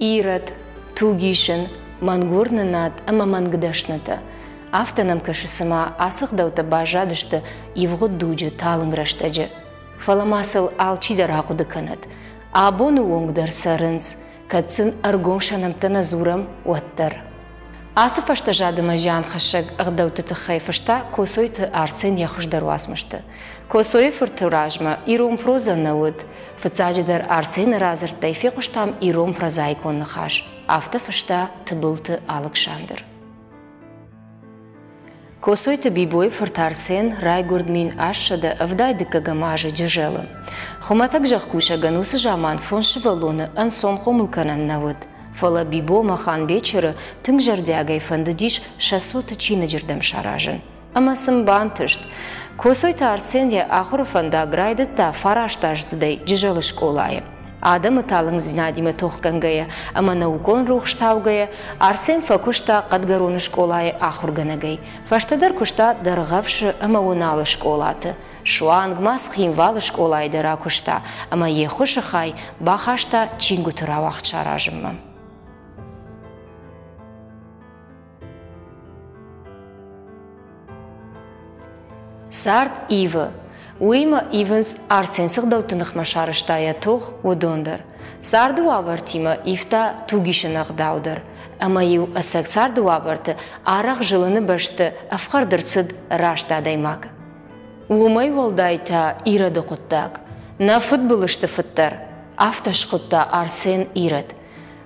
Ират, тугишин, мангурнанат, ама мангдашната. Автанам кашысыма асық даута бажадышты евғыд дуджы талыңраштаджы. Фаламасыл алчидар ақуды канат. Абону оңдар сарынс, катсын аргомшанамтана зурам уаттар. Асы фашта жадыма жан хашаг ағдауты тұхай фашта косойты арсен яхышдар уасмышты. Косой фыртуражма иром проза науд, фацаджидар арсен разыр тайфе құштам иром прозаикон хаш. Афта фашта тыбылты Александр. Косойты бибой фыртарсен райгурдмин ашшада авдайды кагамажы джажелы. Хоматак жахкуша ганусы жаман фон шывалоны ансон қомылканан науд. Фала бибо махан вечері тың жардягай фандыдиш 600 чина жердем шаражын. Амасым бантышт. Косойты арсенде ахыры фанда грайды та фарашташ зыдай джажелы школайы. Адамы талың зинадиме тоққангая, ама наукон рухштаугая, арсен факушта қадгароны школайы ахурганагай. Фаштадар кушта дарғавшы ама оналы школаты. Шуанг мас химвалы школай дара кушта, ама ехушы хай бахашта чингу тұравақ чаражымма. Сарт Ива. Уйма Иванс арсен сығдаутынық машарыштая тоқ удондар. Сарду авартима ифта тугишынақ даудар. Ама ев асак сарду аварты арақ жылыны башты афқардырцыд рашта даймак. Уымай валдайта ирады құттак. На футболышты фыттар. Афташ құтта арсен ирад.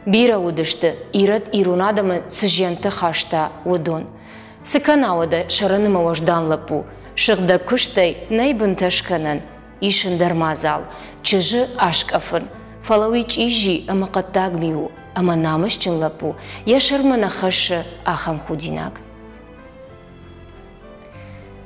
Бира удышты ирад ирунадамы сыженті хашта удон. Сыканауады шарынымы важдан лапу. Шықда күштай найбын ташқанын, ишін дармазал, чыжы ашқафын. Фалауич ижи ама қаттагмиу, ама намышчын лапу, яшырмана хашы ахам худинак.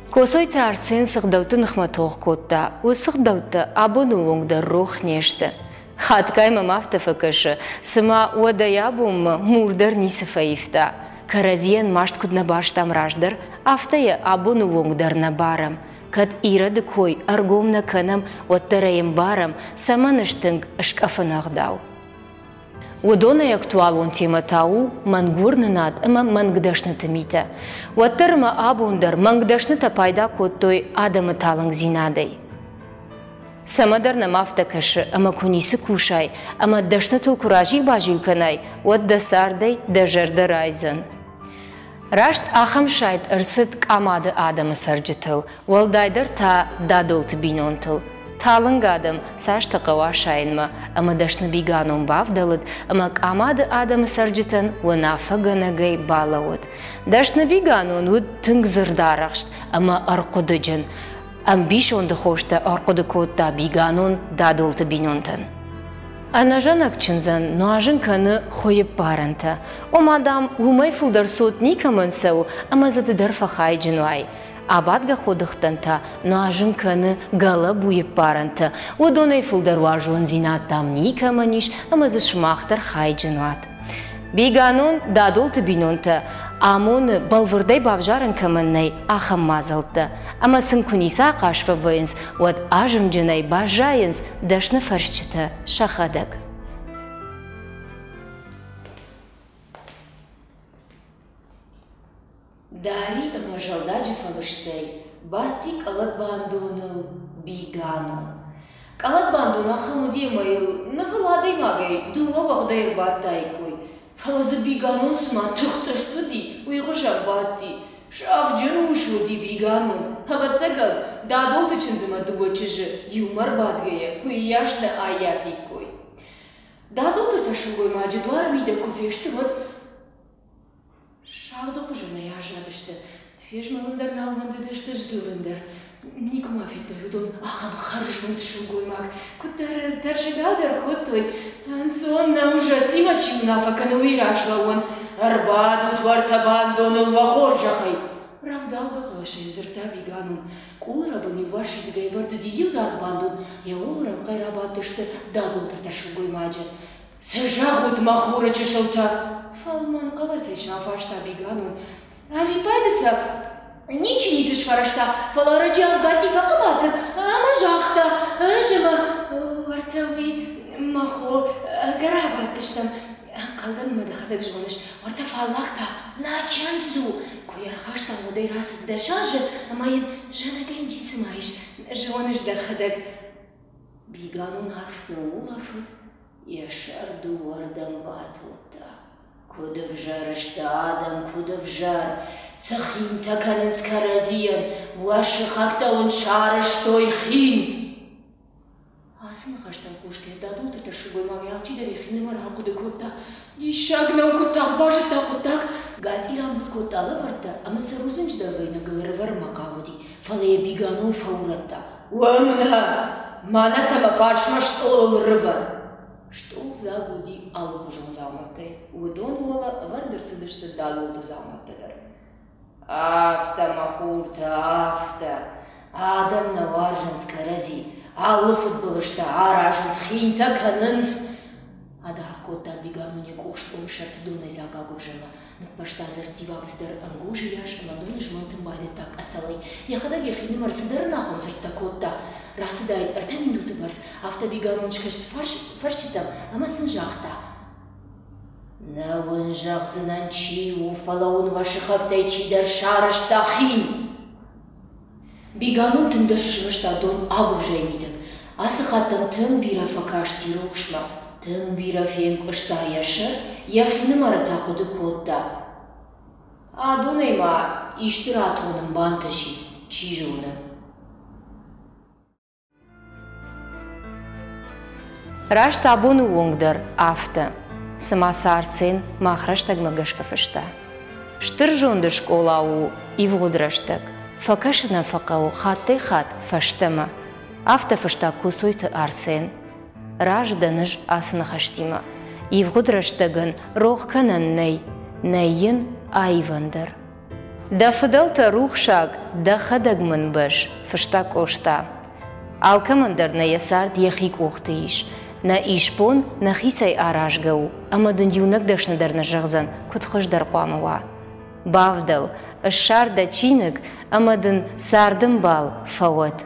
Косойты арсен сықдауты нықма тоқ котта, о сықдауты абыны оңда рух нешті. Хаткайма мафтафы кышы, сыма ода ябумы мурдар нисыфаифта. Каразиен машт кудна баштам раждар, автая абуну воңдарна барам. Кад ирады кой аргомна канам оттараем барам, саманыштынг ашкафанагдау. Удонай актуалун тема тау мангурнанат ама мангдашны тымита. Оттарма абундар мангдашны та пайда коттой адамы талың зинадай. Самадарна мафта кашы ама кунисы кушай, ама дашны толкуражи бажил канай, отда сардай дажарда райзан. Рашт ахам шайт ырсыт камады адамы саржытыл, уалдайдар та дадолты бинонтыл. Талың адам сашты қава шайынма, ама дашны биганон бавдалыд, ама камады адамы саржытын уанафа ганагай балауд. Дашны биганон уд тыңзырдарақшт, ама арқуды жын. Амбиш онды хошта арқуды котта биганон дадолты бинонтын. Анажанак чынзан нуажын каны хойып баранта. Омадам умай фулдар сот никамын сау, ама задыдар фахай джинуай. Абадга ходықтанта нуажын каны гала буйып баранта. Удонай фулдар уажуан зинаттам никамыниш, ама зашмахтар хай джинуат. Биганон дадолты бинонта, амон балвырдай бавжарын камыннай ахам мазалты. Ама сын куниса қашфа вайынс, уад ажым джинай бажайынс дашны фаршчыта шахадак. Дали ама жалдаджи фалыштай, батти калат бандоныл биганон. Калат бандон ахаму демайыл, навыладай магай, дула вағдайыр баттайкой. Фалазы биганон сма тұқтышты ди, уйғыша батти. Шаф джанушу ди биганон. Хаватсагал, дадолты чынзыма дуа чыжы, юмар бадгая, куй яшна аяфикой. Дадолтыр ташугой маджидуар мида куфешты вот. Шалды хужана яжадышты. Фешмалындар налманды дышты зылындар. Никума фитойудон ахам харжун тышугой маг. Куттары таршыгалдар коттой. Ансон на уже тимачим нафаканы уйрашла он. Арбаду твартабандоныл вахор жахай. Равдалга қылаша издырта биганун. Кулрабыны вашидгай варды дидил дарбандун. Я олрам қайрабатышты дадолтыр ташугой маджы. Сажагут махура чешылта. Фалман қаласай шафашта биганун. Ави пайдыса, ничи нисыш фарашта. Фалараджан гати фақыматыр. Ама жақта, ажыма. Вартауи махо гарабаттыштам. خلقان ما دخلك جوانش ورتا فعلاقتا ناچنسو كوير خاشتا ودي راس دشاج اما ين جانا جين جسمايش جوانش دخلك بيقانون عرفنا ولفت يشردو وردم باطلتا كودف جارشت آدم كودف جار سخين تكننس كرازيا واش خاكتا ونشارش تويخين آسم خشتن خوشته دادو تتشوي ماغيالچی در خینه مر حق دکوتا یشاگ نو کوتاق باشه تا کوتاق گات ایران بود کوتا لورتا اما سروزنج دوینا گلرور مقاودی فلی بیگانو فورتا ومنها ما نسمه فارش مشتول الرفن شتول زاودي الله خجم زامته ودون ولا غردر سدشت دالول زامته در آفتا مخورتا آفتا آدم نوارجنس كرزي الله فوتبولشتا عراجنس خينتا كننس هذا حقوتا بيغانو نيكوشت ومشرت دون ازاقا قرجما نتباشتا زرتيواك زدر انقوشي ياش اما دون جمانتن بايدي تاك اسالي يخدا يخيني مر زدر ناخو زرتا كوتا راسي دايد ارتمين دوتو برس افتا بيغانو نشكشت فرشتم اما سنجاختا ناون جاغ زنانچي وفلاون واشخاك دايچي در شارشتا خين بيغانون تندششمشتا دون آغو جايميدك асықаттым тың бира факашти рухшма, тың бира фенк ышта яшы, яхины мара тақуды котта. Адунайма иштир атуным банташи, чижуны. Раш табуну уңдар афта, самасарцин махраштаг магашкафышта. Штыр жондыш колау ивгудрыштаг, факашына факау хатты хат фаштама. Афта фашта кусойты арсен, ражданыш асына хаштима, ивгудрыштагын рохканан найын айвандар. Да фыдалта рухшаг да хадагмын баш, фашта кошта. Алкамандар на ясард яхик ухтыиш, на ишпон на хисай аражгау, амадын юнак дашнадар на жагзан кутхождар қуамыва. Бавдал, шарда чинык, амадын сардым бал фауат.